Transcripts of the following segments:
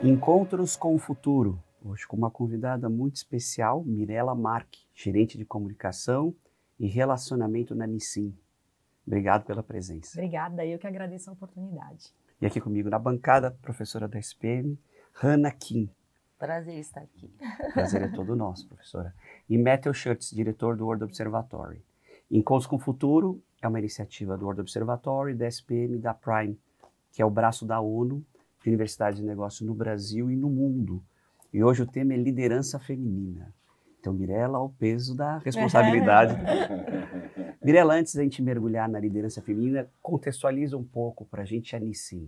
Encontros com o Futuro, hoje com uma convidada muito especial, Mirela Marque, gerente de comunicação e relacionamento na Nissin. Obrigado pela presença. Obrigada, eu que agradeço a oportunidade. E aqui comigo na bancada, professora da SPM, Hannah Kim. Prazer estar aqui. Prazer é todo nosso, professora. E Matthew Schutz, diretor do World Observatory. Encontros com o Futuro é uma iniciativa do World Observatory, da SPM e da Prime, que é o braço da ONU de Universidade de Negócios no Brasil e no mundo. E hoje o tema é liderança feminina. Então, Mirela, ao peso da responsabilidade. Mirela, antes da gente mergulhar na liderança feminina, contextualiza um pouco para a gente a Nissin.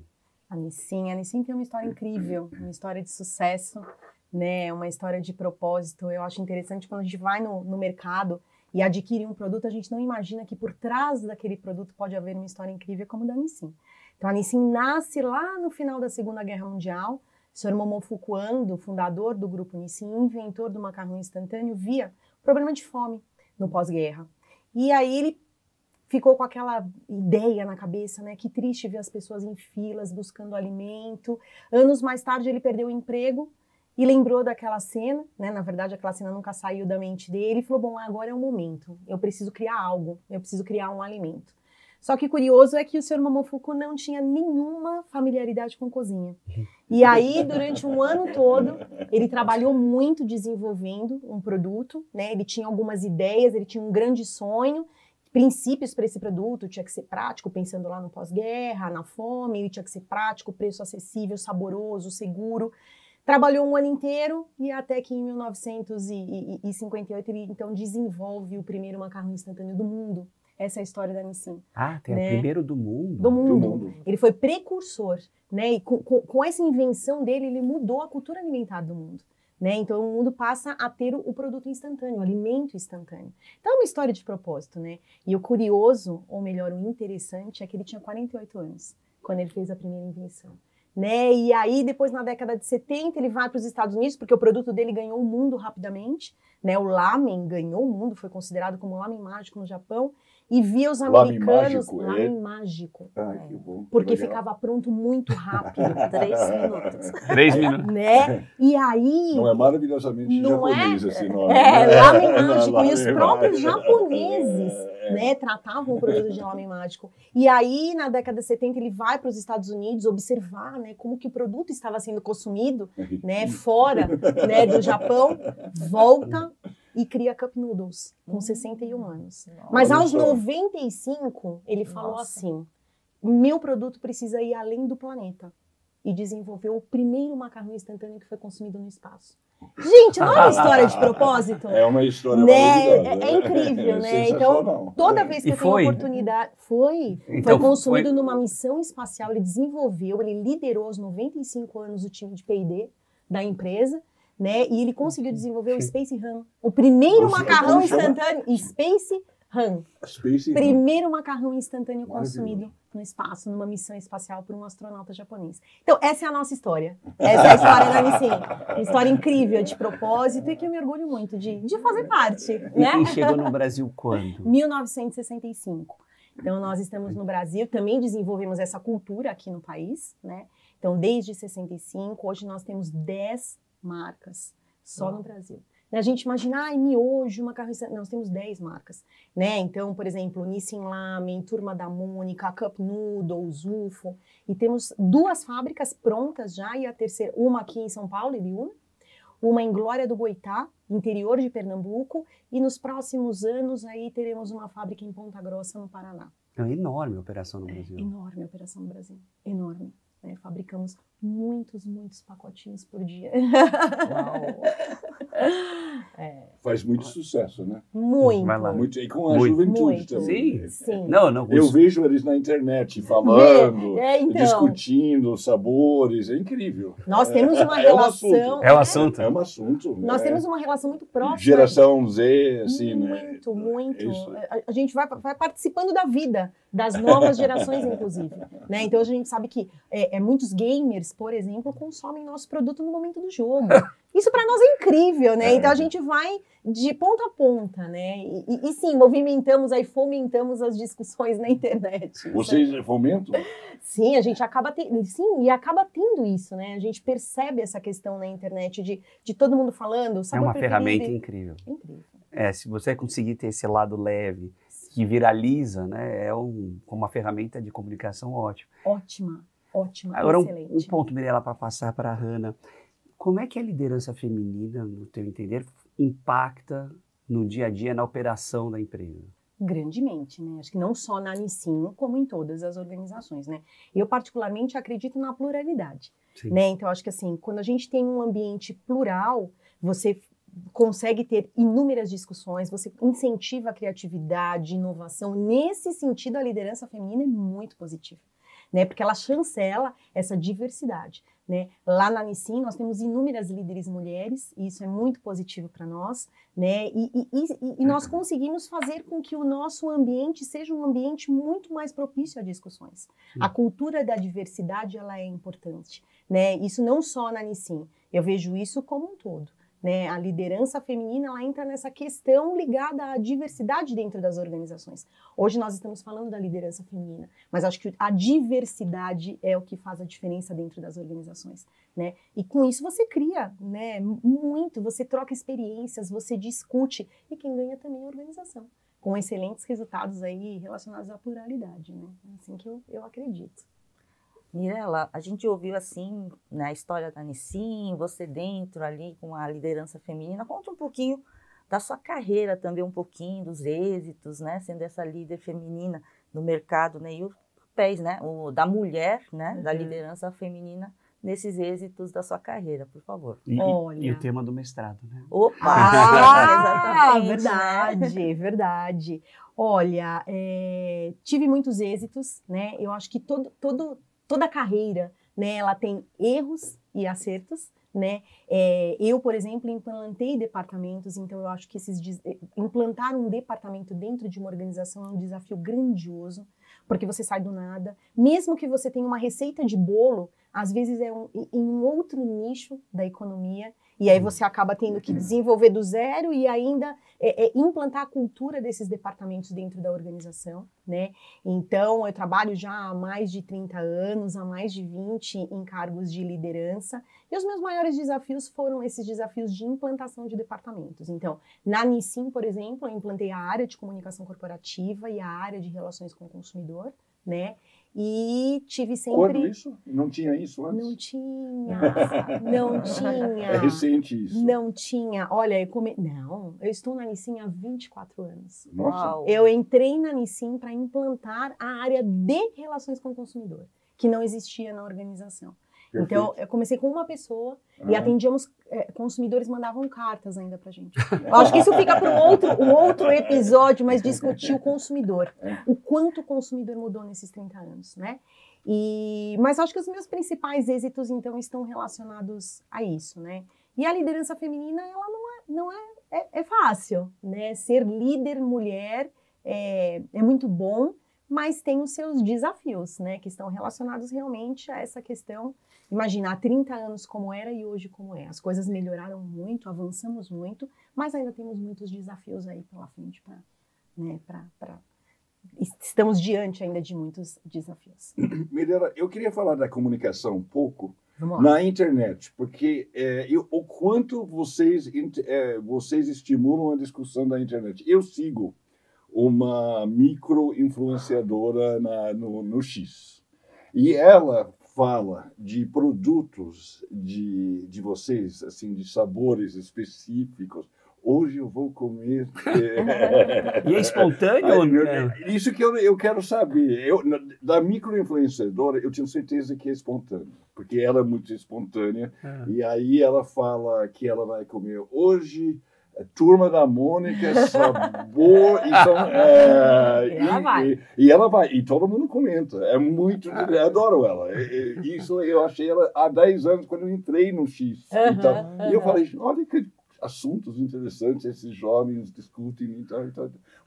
A Nissin tem uma história incrível, uma história de sucesso, né? Uma história de propósito. Eu acho interessante quando a gente vai no mercado e adquire um produto, a gente não imagina que por trás daquele produto pode haver uma história incrível como a da Nissin. Então, a Nissin nasce lá no final da Segunda Guerra Mundial. O Sr. Momofuku Ando, fundador do grupo Nissin, inventor do macarrão instantâneo, via problema de fome no pós-guerra. E aí ele ficou com aquela ideia na cabeça, né? Que triste ver as pessoas em filas buscando alimento. Anos mais tarde ele perdeu o emprego e lembrou daquela cena, né? Na verdade, aquela cena nunca saiu da mente dele. E falou, bom, agora é o momento. Eu preciso criar algo. Eu preciso criar um alimento. Só que curioso é que o Sr. Momofuku não tinha nenhuma familiaridade com cozinha. E aí, durante um ano todo, ele trabalhou muito desenvolvendo um produto, né? Ele tinha algumas ideias, ele tinha um grande sonho, princípios para esse produto, tinha que ser prático, pensando lá no pós-guerra, na fome, ele tinha que ser prático, preço acessível, saboroso, seguro. Trabalhou um ano inteiro e até que em 1958 ele então desenvolve o primeiro macarrão instantâneo do mundo. Essa é a história da Nissin. Ah, tem o primeiro do mundo? Do mundo. Ele foi precursor, né? E com essa invenção dele, ele mudou a cultura alimentar do mundo, né? Então, o mundo passa a ter o produto instantâneo, o alimento instantâneo. Então, é uma história de propósito, né? E o curioso, ou melhor, o interessante, é que ele tinha 48 anos, quando ele fez a primeira invenção. Né? E aí, depois, na década de 70, ele vai para os Estados Unidos, porque o produto dele ganhou o mundo rapidamente, né? O lamen ganhou o mundo, foi considerado como lamen mágico no Japão, e via os americanos... Lamen mágico. Ah, que bom. Porque ficava pronto muito rápido, 3 minutos. 3 minutos. Né? E aí... Não é maravilhosamente japonês esse nome. Lamen mágico. E os próprios japoneses, né, tratavam o produto de lamen mágico. E aí, na década de 70, ele vai para os Estados Unidos observar, né, como que o produto estava sendo consumido, né, fora, né, do Japão, volta e cria Cup Noodles, com 61 anos. Mas aos 95, ele falou assim, meu produto precisa ir além do planeta. E desenvolveu o primeiro macarrão instantâneo que foi consumido no espaço. Gente, não é uma história de propósito? É uma história né? maravilhosa. É incrível, né? Então, toda vez que eu tenho oportunidade... Foi consumido numa missão espacial, ele desenvolveu, ele liderou aos 95 anos o time de P&D da empresa, né? E ele conseguiu desenvolver o Space Ham. O primeiro macarrão instantâneo, Space Ham. Primeiro macarrão instantâneo consumido no espaço, numa missão espacial por um astronauta japonês. Então, essa é a nossa história. Essa é a história da Nissin. Uma história incrível, de propósito, e que eu me orgulho muito de fazer parte. Né? E chegou no Brasil quando? 1965. Então, nós estamos no Brasil, também desenvolvemos essa cultura aqui no país, né? Então, desde 65, hoje nós temos 10 marcas só no Brasil. A gente imagina, miojo, macarrão, nós temos 10 marcas, né? Então, por exemplo, Nissin Lamen, Turma da Mônica, Cup Noodles, UFO, e temos 2 fábricas prontas já, e a terceira, uma aqui em São Paulo, Ibiúna, uma em Glória do Goitá, interior de Pernambuco, e nos próximos anos aí teremos uma fábrica em Ponta Grossa, no Paraná. É uma enorme operação no Brasil. Enorme operação no Brasil, enorme. Né? Fabricamos muitos pacotinhos por dia. Uau. Faz muito sucesso, né? Muito. E com a juventude também. Sim. Eu vejo eles na internet falando, discutindo sabores, é incrível. Nós temos uma relação... É um assunto. É um assunto. Nós temos uma relação muito próxima. Geração Z, assim, né? Muito. A gente vai participando da vida das novas gerações, inclusive. Né? Então, a gente sabe que muitos gamers, por exemplo, consomem nosso produto no momento do jogo. Isso para nós é incrível, né? É. Então a gente vai de ponta a ponta, né? E sim, movimentamos aí, fomentamos as discussões na internet. Vocês fomentam? Sim, a gente acaba tendo, sim, e acaba tendo isso, né? A gente percebe essa questão na internet de todo mundo falando. É uma ferramenta incrível. Incrível. Se você conseguir ter esse lado leve, que viraliza, né, uma ferramenta de comunicação ótima. Ótima, Agora, excelente. um ponto, Mirela, para passar para a Hannah. Como é que a liderança feminina, no teu entender, impacta no dia a dia, na operação da empresa? Grandemente, né? Acho que não só na Nissin, como em todas as organizações, né? Eu, particularmente, acredito na pluralidade, né? Então, acho que, assim, quando a gente tem um ambiente plural, você consegue ter inúmeras discussões, você incentiva a criatividade, inovação. Nesse sentido, a liderança feminina é muito positiva, né? Porque ela chancela essa diversidade, né? Lá na Nissin, nós temos inúmeras líderes mulheres, e isso é muito positivo para nós, né? E nós conseguimos fazer com que o nosso ambiente seja um ambiente muito mais propício a discussões. A cultura da diversidade, ela é importante, né? Isso não só na Nissin, eu vejo isso como um todo. Né, a liderança feminina, ela entra nessa questão ligada à diversidade dentro das organizações. Hoje nós estamos falando da liderança feminina, mas acho que a diversidade é o que faz a diferença dentro das organizações, né? E com isso você cria, né, muito, você troca experiências, você discute, e quem ganha também é a organização, com excelentes resultados aí relacionados à pluralidade, né? É assim que eu acredito. Mirela, a gente ouviu assim, na história da Nissin, você dentro ali com a liderança feminina. Conta um pouquinho da sua carreira também, um pouquinho dos êxitos, né? Sendo essa líder feminina no mercado, né? E os papéis, né? Da mulher, né? Da liderança feminina nesses êxitos da sua carreira, por favor. E o tema do mestrado, né? Opa! Exatamente, Verdade, verdade. Olha, tive muitos êxitos, né? Eu acho que toda carreira, né, ela tem erros e acertos, né? Eu, por exemplo, implantei departamentos, então eu acho que implantar um departamento dentro de uma organização é um desafio grandioso, porque você sai do nada. Mesmo que você tenha uma receita de bolo, às vezes é em um outro nicho da economia, e aí você acaba tendo que desenvolver do zero e ainda implantar a cultura desses departamentos dentro da organização, né? Então, eu trabalho já há mais de 30 anos, há mais de 20 em cargos de liderança, e os meus maiores desafios foram esses desafios de implantação de departamentos. Então, na Nissin, por exemplo, eu implantei a área de comunicação corporativa e a área de relações com o consumidor, né? E tive sempre... Quando isso? Não tinha isso antes? Não tinha. É recente isso. Não tinha. Olha, eu estou na Nissin há 24 anos. Nossa. Uau. Eu entrei na Nissin para implantar a área de relações com o consumidor, que não existia na organização. Perfeito. Então, eu comecei com uma pessoa e atendíamos, consumidores mandavam cartas ainda pra gente. Eu acho que isso fica para um outro episódio, mas discutir o consumidor. O quanto o consumidor mudou nesses 30 anos, né? Mas acho que os meus principais êxitos, então, estão relacionados a isso, né? E a liderança feminina, ela não é fácil, né? Ser líder mulher é muito bom, mas tem os seus desafios, né? Que estão relacionados realmente a essa questão. Imagina, há 30 anos como era e hoje como é. As coisas melhoraram muito, avançamos muito, mas ainda temos muitos desafios aí pela frente estamos diante ainda de muitos desafios. Mirela, eu queria falar da comunicação um pouco Vamos lá. na internet, porque o quanto vocês estimulam a discussão da internet. Eu sigo uma micro-influenciadora no X, e ela fala de produtos de vocês, assim, de sabores específicos. Hoje eu vou comer... E é espontâneo? Isso que eu quero saber. Da micro-influenciadora, eu tenho certeza que é espontâneo, porque ela é muito espontânea. E aí ela fala que ela vai comer hoje... Turma da Mônica, sabor... E ela vai, e todo mundo comenta. É muito... Eu adoro ela. Isso eu achei ela há 10 anos, quando eu entrei no X. E eu falei, olha que assuntos interessantes esses jovens discutem. Então.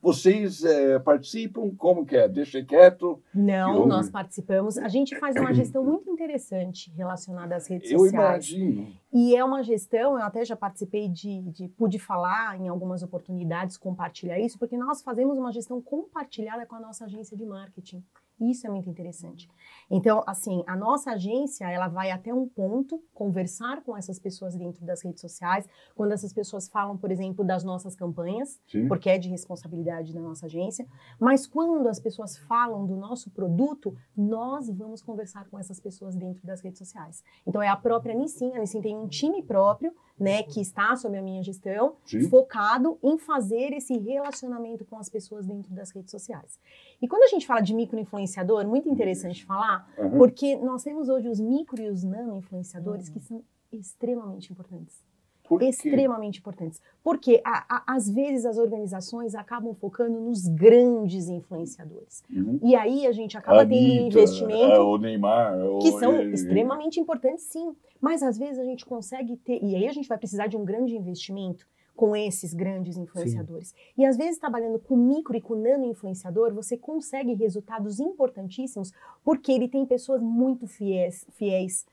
Vocês participam? Como que é? Deixa quieto? Não, nós participamos. A gente faz uma gestão muito interessante relacionada às redes Eu sociais. imagino. E é uma gestão, eu até já participei pude falar em algumas oportunidades, compartilhar isso, porque nós fazemos uma gestão compartilhada com a nossa agência de marketing. Isso é muito interessante. Então, assim, a nossa agência, ela vai até um ponto conversar com essas pessoas dentro das redes sociais, quando essas pessoas falam, por exemplo, das nossas campanhas, Sim. porque é de responsabilidade da nossa agência, mas quando as pessoas falam do nosso produto, nós vamos conversar com essas pessoas dentro das redes sociais. Então, é a própria Nissin, a Nissin tem um time próprio, né, que está sob a minha gestão, Sim. focado em fazer esse relacionamento com as pessoas dentro das redes sociais. E quando a gente fala de micro-influenciador, muito interessante falar, porque nós temos hoje os micro e os nano-influenciadores que são extremamente importantes. Por quê? Extremamente importantes. Porque, às vezes, as organizações acabam focando nos grandes influenciadores. E aí a gente acaba tendo um investimento... o Neymar... que são extremamente importantes, sim. Mas, às vezes, a gente consegue ter... E aí a gente vai precisar de um grande investimento com esses grandes influenciadores. Sim. E, às vezes, trabalhando com micro e com nano influenciador, você consegue resultados importantíssimos porque ele tem pessoas muito fiéis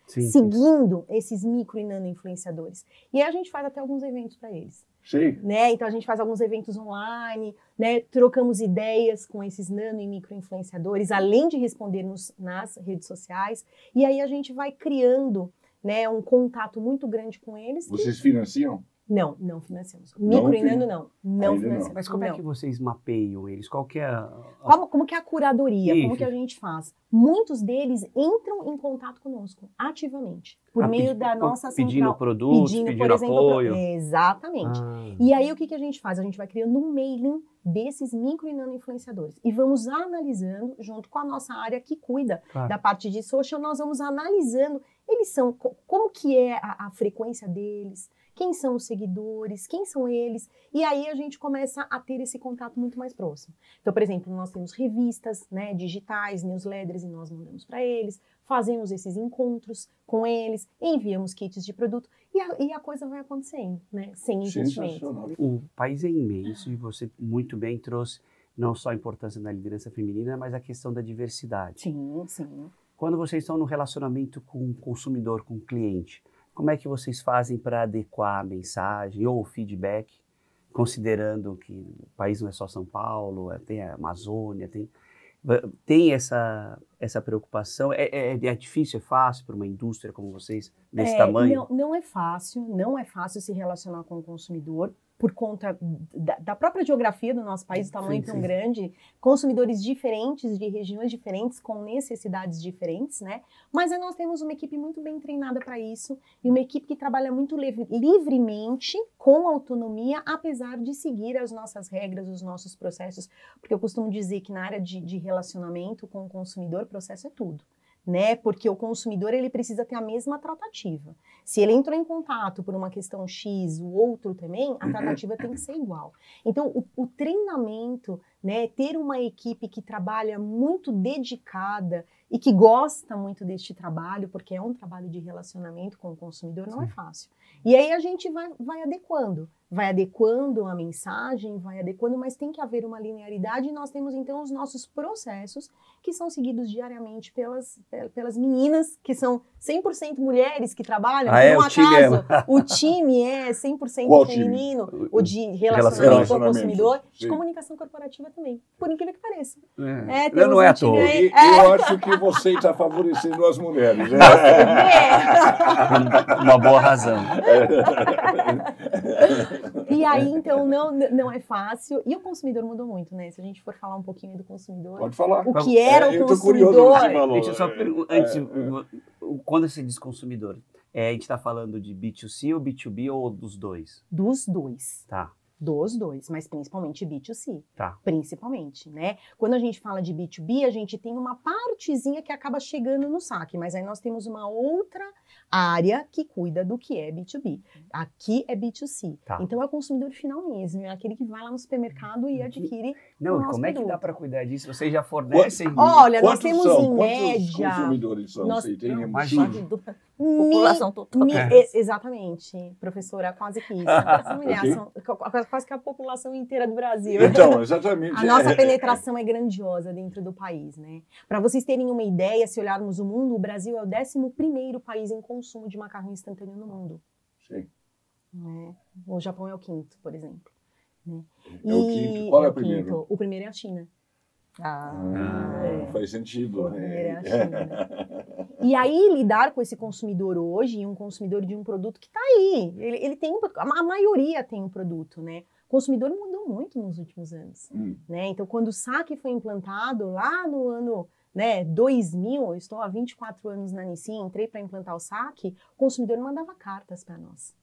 sim, seguindo esses micro e nano influenciadores. E aí a gente faz até alguns eventos para eles. Sim. Né? Então, a gente faz alguns eventos online, né? Trocamos ideias com esses nano e micro influenciadores, além de respondermos nas redes sociais. E aí a gente vai criando, né, um contato muito grande com eles. Vocês financiam? Não, não financiamos. Micro e nano, não financiamos. Mas como é que vocês mapeiam eles? Qual que é Como que é a curadoria? Isso. Como que a gente faz? Muitos deles entram em contato conosco, ativamente, por meio da nossa central. Pedindo produtos, pedindo por exemplo, apoio. Exatamente. E aí, o que a gente faz? A gente vai criando um mailing desses micro e nano influenciadores. E vamos analisando, junto com a nossa área que cuida da parte de social, nós vamos analisando, eles são, como que é a frequência deles, quem são os seguidores, quem são eles, e aí a gente começa a ter esse contato muito mais próximo. Então, por exemplo, nós temos revistas, né, digitais, newsletters, e nós mandamos para eles, fazemos esses encontros com eles, enviamos kits de produto, e a coisa vai acontecendo, né, sem investimento. O país é imenso, e você muito bem trouxe não só a importância da liderança feminina, mas a questão da diversidade. Sim, sim. Quando vocês estão no relacionamento com o consumidor, com o cliente, como é que vocês fazem para adequar a mensagem ou o feedback, considerando que o país não é só São Paulo, tem a Amazônia, tem essa preocupação? É difícil, é fácil para uma indústria como vocês, desse tamanho? Não é fácil se relacionar com o consumidor, por conta da própria geografia do nosso país, o tamanho tão grande, consumidores diferentes, de regiões diferentes, com necessidades diferentes, né? Mas nós temos uma equipe muito bem treinada para isso, e uma equipe que trabalha muito livremente, com autonomia, apesar de seguir as nossas regras, os nossos processos, porque eu costumo dizer que na área de relacionamento com o consumidor, o processo é tudo. Né? Porque o consumidor ele precisa ter a mesma tratativa. Se ele entrou em contato por uma questão X, o outro também, a tratativa tem que ser igual. Então, o treinamento, né, ter uma equipe que trabalha muito dedicada e que gosta muito deste trabalho, porque é um trabalho de relacionamento com o consumidor, não é fácil. E aí a gente vai adequando a mensagem, vai adequando, mas tem que haver uma linearidade, e nós temos então os nossos processos que são seguidos diariamente pelas meninas, que são 100% mulheres que trabalham, por um acaso o time é 100% feminino, o de relacionamento com o consumidor, de comunicação corporativa também, por incrível que pareça. Não é à toa. Eu acho que você está favorecendo as mulheres. Né? Uma boa razão. E aí, então, não é fácil. E o consumidor mudou muito, né? Se a gente for falar um pouquinho do consumidor. Pode falar. O que era o consumidor. Deixa eu só antes, quando você diz consumidor, a gente está falando de B2C ou B2B ou dos dois? Dos dois. Tá. Dos dois, mas principalmente B2C. Tá. Principalmente, né? Quando a gente fala de B2B, a gente tem uma partezinha que acaba chegando no saque, mas aí nós temos uma outra área que cuida do que é B2B. Aqui é B2C. Tá. Então é o consumidor final mesmo, é aquele que vai lá no supermercado e adquire Não, o nosso como é que produto. dá para cuidar disso? Vocês já fornecem? Olha, nós Quantos temos são? em Quantos média... consumidores são? Nós- Você tem Não, um imagina. estudo? População total. Exatamente, professora, quase que isso. Quase que a população inteira do Brasil. Então, exatamente. A nossa penetração é grandiosa dentro do país, né? Para vocês terem uma ideia, se olharmos o mundo, o Brasil é o 11º país em consumo de macarrão instantâneo no mundo. Sim. Né? O Japão é o 5º, por exemplo. Né? É o 5º. Qual é o primeiro? O primeiro é a China. Faz sentido. O primeiro é a China. E aí, lidar com esse consumidor hoje, um consumidor de um produto que está aí, ele tem a maioria tem um produto, né? O consumidor mudou muito nos últimos anos, né? Então, quando o saque foi implantado lá no ano, né, 2000, eu estou há 24 anos na Nissin, entrei para implantar o saque, o consumidor mandava cartas para nós.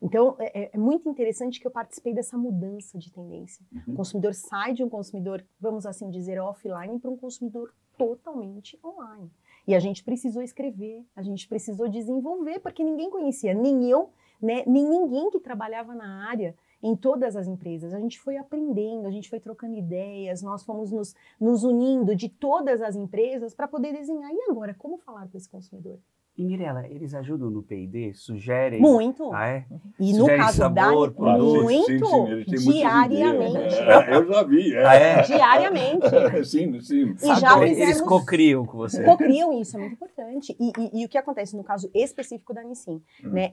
Então, é muito interessante que eu participei dessa mudança de tendência. O consumidor sai de um consumidor, vamos assim dizer, offline para um consumidor totalmente online. E a gente precisou escrever, a gente precisou desenvolver, porque ninguém conhecia, nem eu, né, nem ninguém que trabalhava na área, em todas as empresas. A gente foi aprendendo, a gente foi trocando ideias, nós fomos nos unindo de todas as empresas para poder desenhar. E agora, como falar com esse consumidor? E Mirela, eles ajudam no P&D? Sugerem? Muito. Ah, é? E Sugerem no caso sabor, da muito, diariamente. Eu já vi. Ah, é? Diariamente. Sim. E já Eles fizemos... cocriam com você. Cocriam isso, é muito importante. E o que acontece no caso específico da Nissin, né?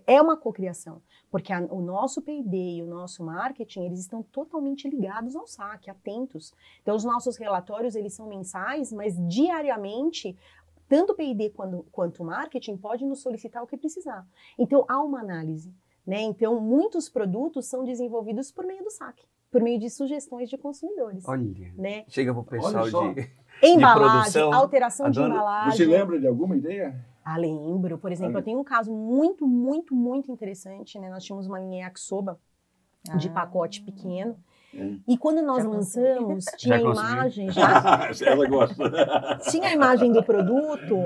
É uma cocriação, porque o nosso P&D e o nosso marketing, eles estão totalmente ligados ao saque, atentos. Então, os nossos relatórios, eles são mensais, mas diariamente, tanto o P&D quanto o marketing pode nos solicitar o que precisar. Então, há uma análise, né? Então, muitos produtos são desenvolvidos por meio do saque, por meio de sugestões de consumidores. Olha, né? Chega pro pessoal de embalagem, produção, alteração de embalagem. Você lembra de alguma ideia? Lembro. Por exemplo, eu tenho um caso muito, muito, muito interessante, né? Nós tínhamos uma linha yakisoba de pacote pequeno. E quando nós lançamos, tinha a imagem Ela gosta. Tinha a imagem do produto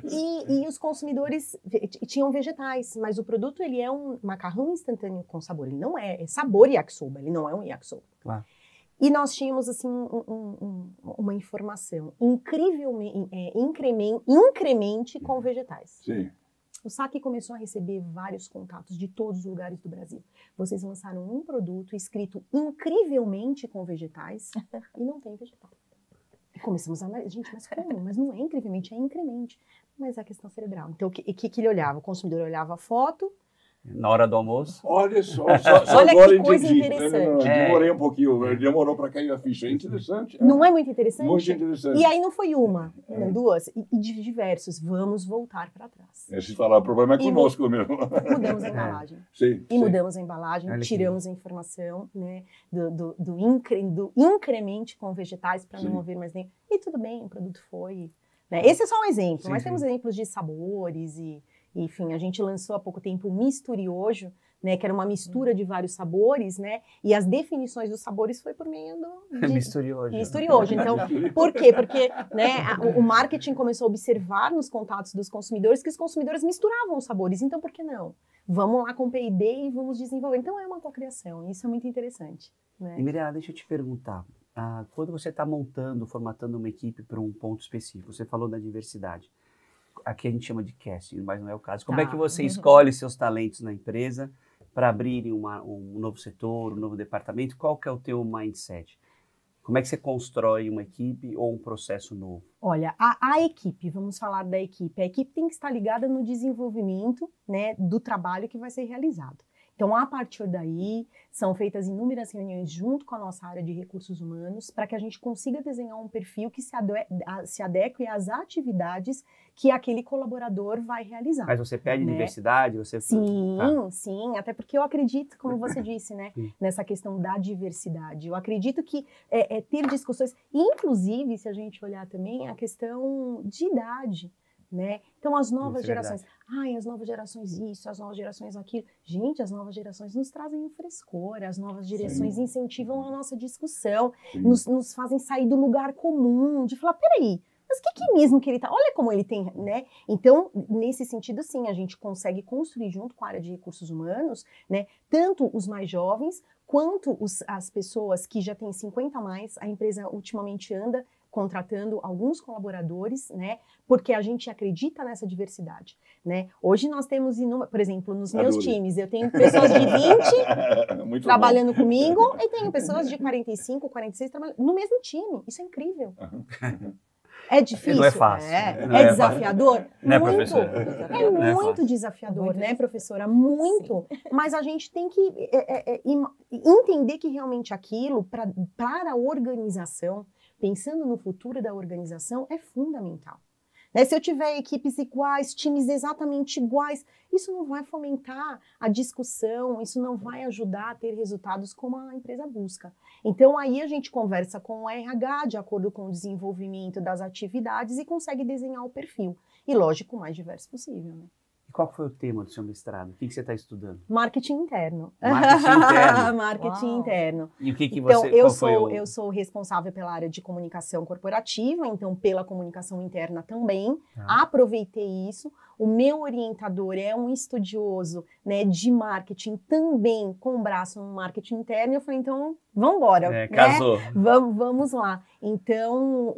e os consumidores tinham vegetais, mas o produto ele é um macarrão instantâneo com sabor, ele não é sabor yakisoba, ele não é um yakisoba. Claro. E nós tínhamos assim uma informação incrivelmente incremente com vegetais. Sim. O saque começou a receber vários contatos de todos os lugares do Brasil. Vocês lançaram um produto escrito incrivelmente com vegetais e não tem vegetal. E começamos a analisar, gente, mas como? Mas não é incrivelmente, é incremente. Mas é a questão cerebral. Então, o que ele olhava? O consumidor olhava a foto. Na hora do almoço. Olha só Olha agora que coisa entendi. interessante. Demorei um pouquinho, demorou para cair a ficha. É interessante. Não é muito interessante? Muito interessante. E aí não foi uma, não duas, e de diversos. Vamos voltar para trás. Se falar, o problema é conosco mesmo. Mudamos a embalagem. Sim. Mudamos a embalagem, tiramos a informação, né, do incremente com vegetais para não haver mais nem. E tudo bem, o produto foi. Né? Esse é só um exemplo, mas temos exemplos de sabores e. Enfim, a gente lançou há pouco tempo o Misturiojo, né, que era uma mistura de vários sabores, né, e as definições dos sabores foi por meio do... Misturiojo. Então, por quê? Porque né, o marketing começou a observar nos contatos dos consumidores que os consumidores misturavam os sabores, então por que não? Vamos lá com o P&D e vamos desenvolver. Então é uma cocriação, isso é muito interessante. Né? E Mirela, deixa eu te perguntar, quando você está formatando uma equipe para um ponto específico, você falou da diversidade, aqui a gente chama de casting, mas não é o caso. Como é que você escolhe seus talentos na empresa para abrirem um novo setor, um novo departamento? Qual que é o teu mindset? Como é que você constrói uma equipe ou um processo novo? Olha, a equipe, vamos falar da equipe. A equipe tem que estar ligada no desenvolvimento, né, do trabalho que vai ser realizado. Então, a partir daí, são feitas inúmeras reuniões junto com a nossa área de recursos humanos para que a gente consiga desenhar um perfil que se adeque às atividades que aquele colaborador vai realizar. Mas você pede diversidade? Sim, até porque eu acredito, como você disse, né, nessa questão da diversidade. Eu acredito que ter discussões, inclusive, se a gente olhar também, a questão de idade. Né? Então, as novas gerações, as novas gerações isso, as novas gerações aquilo. Gente, as novas gerações nos trazem um frescor, as novas gerações incentivam a nossa discussão, nos fazem sair do lugar comum, de falar, peraí, mas o que mesmo que ele tá? Olha como ele tem, né? Então, nesse sentido, sim, a gente consegue construir junto com a área de recursos humanos, né? Tanto os mais jovens, quanto as pessoas que já têm 50 a mais, a empresa ultimamente anda contratando alguns colaboradores, né? Porque a gente acredita nessa diversidade, né? Hoje nós temos, por exemplo, nos meus times, eu tenho pessoas de 20 trabalhando comigo e tenho pessoas de 45, 46 trabalhando no mesmo time. Isso é incrível. É difícil? Não é fácil. É desafiador? Né, muito. professora? É muito desafiador, né, professora? Muito. Mas a gente tem que entender que realmente aquilo, para a organização, pensando no futuro da organização, é fundamental. Né? Se eu tiver equipes iguais, times exatamente iguais, isso não vai fomentar a discussão, isso não vai ajudar a ter resultados como a empresa busca. Então, aí a gente conversa com o RH, de acordo com o desenvolvimento das atividades, e consegue desenhar o perfil. E, lógico, o mais diverso possível. Né? E qual foi o tema do seu mestrado? O que você está estudando? Marketing interno. Marketing interno. Marketing interno. E o que então, você... eu sou responsável pela área de comunicação corporativa, então pela comunicação interna também. Aproveitei isso. O meu orientador é um estudioso, né, de marketing também, com um braço no marketing interno. E eu falei, então, vamos embora. Né? Casou. Vamos lá. Então,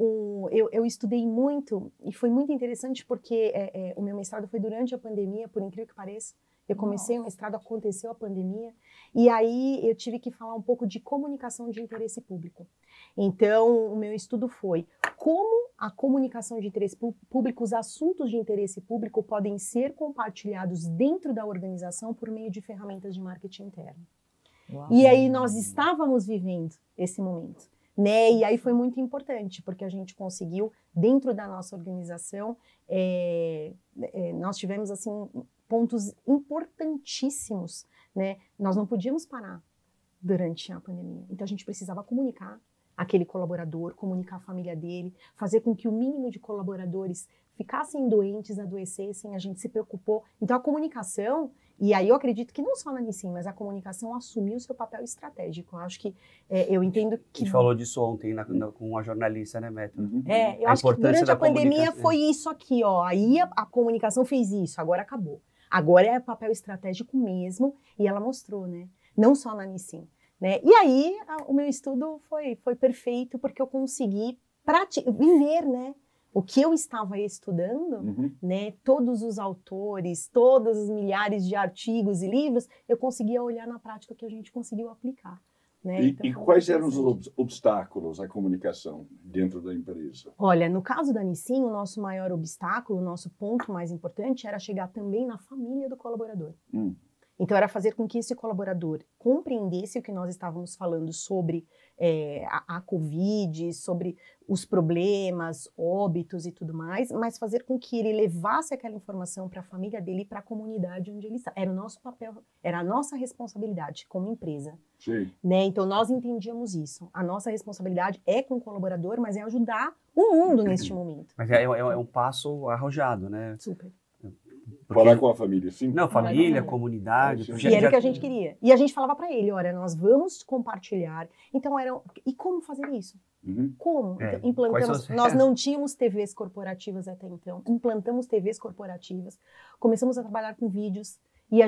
eu estudei muito e foi muito interessante porque o meu mestrado foi durante a pandemia, por incrível que pareça. Eu comecei o mestrado, aconteceu a pandemia, e aí eu tive que falar um pouco de comunicação de interesse público. Então, o meu estudo foi como a comunicação de interesse público, os assuntos de interesse público podem ser compartilhados dentro da organização por meio de ferramentas de marketing interno. Uau. E aí nós estávamos vivendo esse momento. Né? E aí foi muito importante, porque a gente conseguiu, dentro da nossa organização, nós tivemos assim pontos importantíssimos, né? Nós não podíamos parar durante a pandemia, então a gente precisava comunicar aquele colaborador, comunicar a família dele, fazer com que o mínimo de colaboradores ficassem doentes, adoecessem, a gente se preocupou. Então a comunicação, e aí eu acredito que não só na Nissin, mas a comunicação assumiu o seu papel estratégico. Eu acho que, eu entendo que... A gente falou disso ontem com uma jornalista, né, Método? Eu acho que durante a pandemia foi isso aqui, ó. Aí a comunicação fez isso, agora acabou. Agora é papel estratégico mesmo, e ela mostrou, né? Não só na Nissin. Né? E aí o meu estudo foi perfeito, porque eu consegui viver, né? O que eu estava estudando, né, todos os autores, todos os milhares de artigos e livros, eu conseguia olhar na prática que a gente conseguiu aplicar. Né? E quais eram os obstáculos à comunicação dentro da empresa? Olha, no caso da Nissin, o nosso maior obstáculo, o nosso ponto mais importante era chegar também na família do colaborador. Então, era fazer com que esse colaborador compreendesse o que nós estávamos falando sobre a Covid, sobre os problemas, óbitos e tudo mais, mas fazer com que ele levasse aquela informação para a família dele e para a comunidade onde ele está. Era o nosso papel, era a nossa responsabilidade como empresa. Sim. Né? Então, nós entendíamos isso. A nossa responsabilidade é com o colaborador, mas é ajudar o mundo neste momento. Mas é um passo arrojado, né? Super. Falar com a família, sim? Não, família, comunidade. E era o que a gente queria. E a gente falava para ele, olha, nós vamos compartilhar. Então, e como fazer isso? Como? Então, implantamos, nós não tínhamos TVs corporativas até então. Implantamos TVs corporativas. Começamos a trabalhar com vídeos. E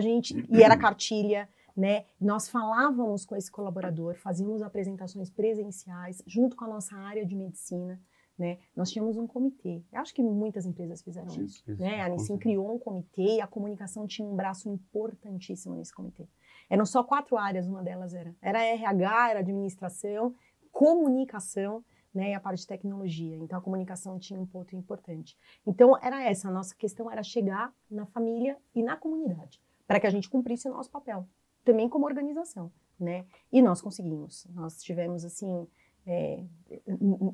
era cartilha, né? Nós falávamos com esse colaborador, fazíamos apresentações presenciais, junto com a nossa área de medicina. Né? Nós tínhamos um comitê. Eu acho que muitas empresas fizeram isso. Né? A Nissin criou um comitê e a comunicação tinha um braço importantíssimo nesse comitê. Eram só 4 áreas, uma delas era RH, era administração, comunicação, né? E a parte de tecnologia. Então, a comunicação tinha um ponto importante. Então, era essa. A nossa questão era chegar na família e na comunidade, para que a gente cumprisse o nosso papel, também como organização. Né? E nós conseguimos. Nós tivemos, assim...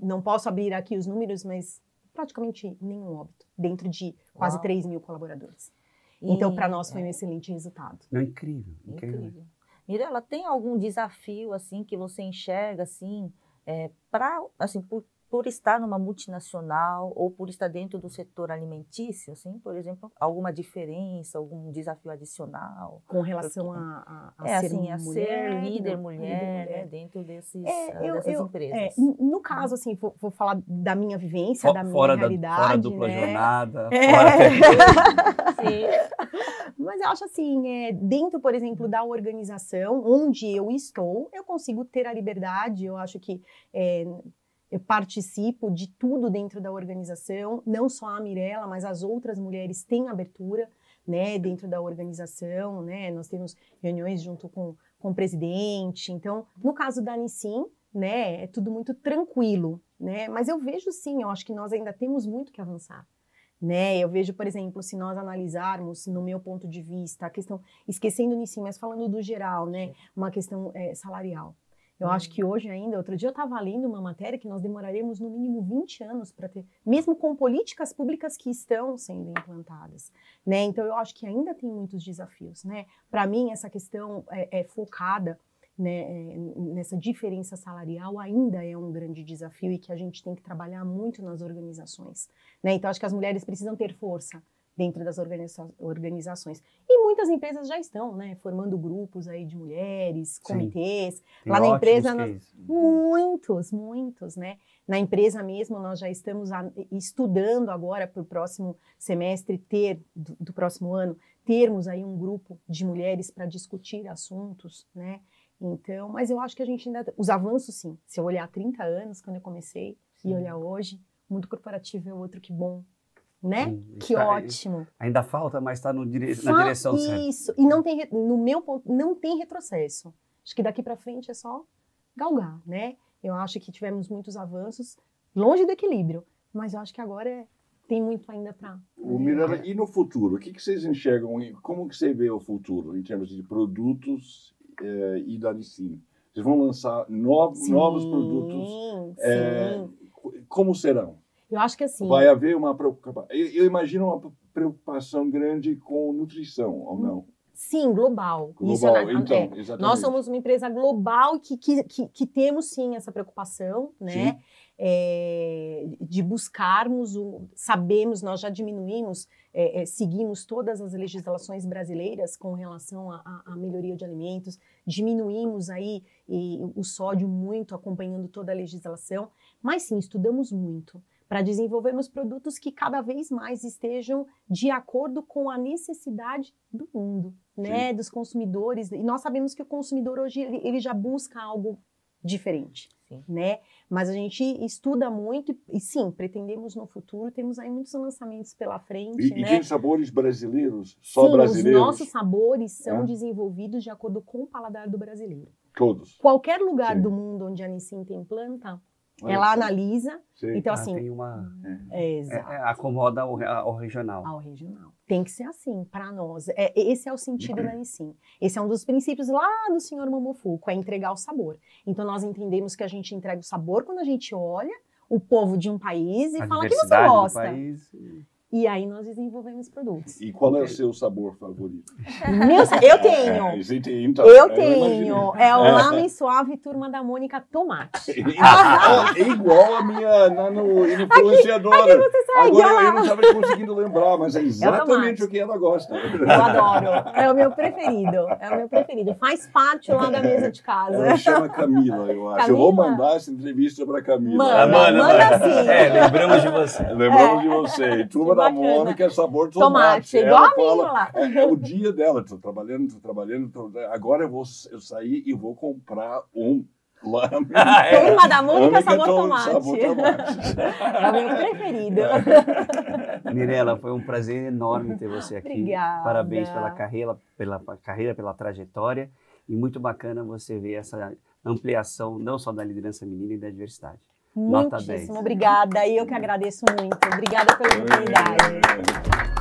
não posso abrir aqui os números, mas praticamente nenhum óbito, dentro de quase 3 mil colaboradores. Então, para nós foi um excelente resultado. Não, incrível. Mirela, tem algum desafio assim que você enxerga assim, por estar numa multinacional ou por estar dentro do setor alimentício, assim, por exemplo, alguma diferença, algum desafio adicional? Com relação a ser líder mulher, né, dentro dessas empresas. No caso, assim, vou falar da minha vivência, da minha realidade. Fora a dupla jornada. Sim. Mas eu acho assim, dentro, por exemplo, da organização onde eu estou, eu consigo ter a liberdade, eu acho que... eu participo de tudo dentro da organização, não só a Mirella, mas as outras mulheres têm abertura, né, dentro da organização, né, nós temos reuniões junto com o presidente. Então, no caso da Nissin, né, é tudo muito tranquilo, né, mas eu vejo sim, eu acho que nós ainda temos muito que avançar. Né, eu vejo, por exemplo, se nós analisarmos, no meu ponto de vista, a questão, esquecendo o Nissin, mas falando do geral, né, uma questão salarial. Eu acho que hoje ainda, outro dia eu estava lendo uma matéria que nós demoraremos no mínimo 20 anos para ter, mesmo com políticas públicas que estão sendo implantadas, né? Então eu acho que ainda tem muitos desafios, né? Para mim essa questão é focada, né, nessa diferença salarial ainda é um grande desafio e que a gente tem que trabalhar muito nas organizações, né? Então acho que as mulheres precisam ter força dentro das organizações. E muitas empresas já estão, né, formando grupos aí de mulheres, comitês. Tem lá na empresa, muitos, né? Na empresa mesmo, nós já estamos estudando agora para o próximo semestre, do próximo ano, termos aí um grupo de mulheres para discutir assuntos, né? Então, mas eu acho que a gente ainda... Os avanços, sim. Se eu olhar há 30 anos, quando eu comecei, e olhar hoje, o mundo corporativo é outro, que bom. Né? Sim, que ótimo. Ainda falta, mas está na direção certa. Isso. E não tem, no meu ponto, não tem retrocesso. Acho que daqui para frente é só galgar, né? Eu acho que tivemos muitos avanços, longe do equilíbrio, mas eu acho que agora tem muito ainda para... Mirella, e no futuro? O que vocês enxergam? Como que você vê o futuro em termos de produtos e da Nissin? Vocês vão lançar novos produtos? Como serão? Eu acho que assim... Vai haver uma preocupação. Eu imagino uma preocupação grande com nutrição, ou não? Sim, global. Global, então, exatamente. Nós somos uma empresa global que temos, sim, essa preocupação, né? De buscarmos, sabemos, nós já diminuímos, seguimos todas as legislações brasileiras com relação à melhoria de alimentos, diminuímos aí o sódio muito, acompanhando toda a legislação, mas sim, estudamos muito para desenvolvermos produtos que cada vez mais estejam de acordo com a necessidade do mundo, né, dos consumidores. E nós sabemos que o consumidor hoje ele já busca algo diferente, né? Mas a gente estuda muito e sim, pretendemos no futuro, temos aí muitos lançamentos pela frente, e né? tem sabores brasileiros? Só brasileiros? Os nossos sabores são desenvolvidos de acordo com o paladar do brasileiro. Todos? Qualquer lugar do mundo onde a Nissin tem planta, ela analisa. Então, assim... tem uma... exato. Acomoda ao regional. Ao regional. Tem que ser assim, para nós. Esse é o sentido da Nissin. Esse é um dos princípios lá do senhor Momofuku, é entregar o sabor. Então, nós entendemos que a gente entrega o sabor quando a gente olha o povo de um país e fala que você gosta. Do país. E aí nós desenvolvemos produtos. E qual é o seu sabor favorito? Eu tenho. Então, eu tenho. É o Lamen Suave Turma da Mônica Tomate. É igual a minha no influenciadora. Aqui você sai, agora eu não estava conseguindo lembrar, mas é exatamente o que ela gosta. Eu adoro. É o meu preferido. É o meu preferido. Faz parte lá da mesa de casa. Ela chama Camila, eu acho. Camila? Eu vou mandar essa entrevista para Camila. Manda sim. Lembramos de você. Lembramos de você. Turma da Mônica é sabor tomate. Igual a minha lá. É o dia dela. Estou trabalhando. Agora eu sair e vou comprar um lamen. Turma da Mônica sabor tomate. Sabor tomate. É o meu preferido. Mirella, foi um prazer enorme ter você aqui. Obrigada. Parabéns pela carreira, pela trajetória. E muito bacana você ver essa ampliação, não só da liderança feminina e da diversidade. Muitíssimo obrigada. E eu que agradeço muito. Obrigada pela oportunidade.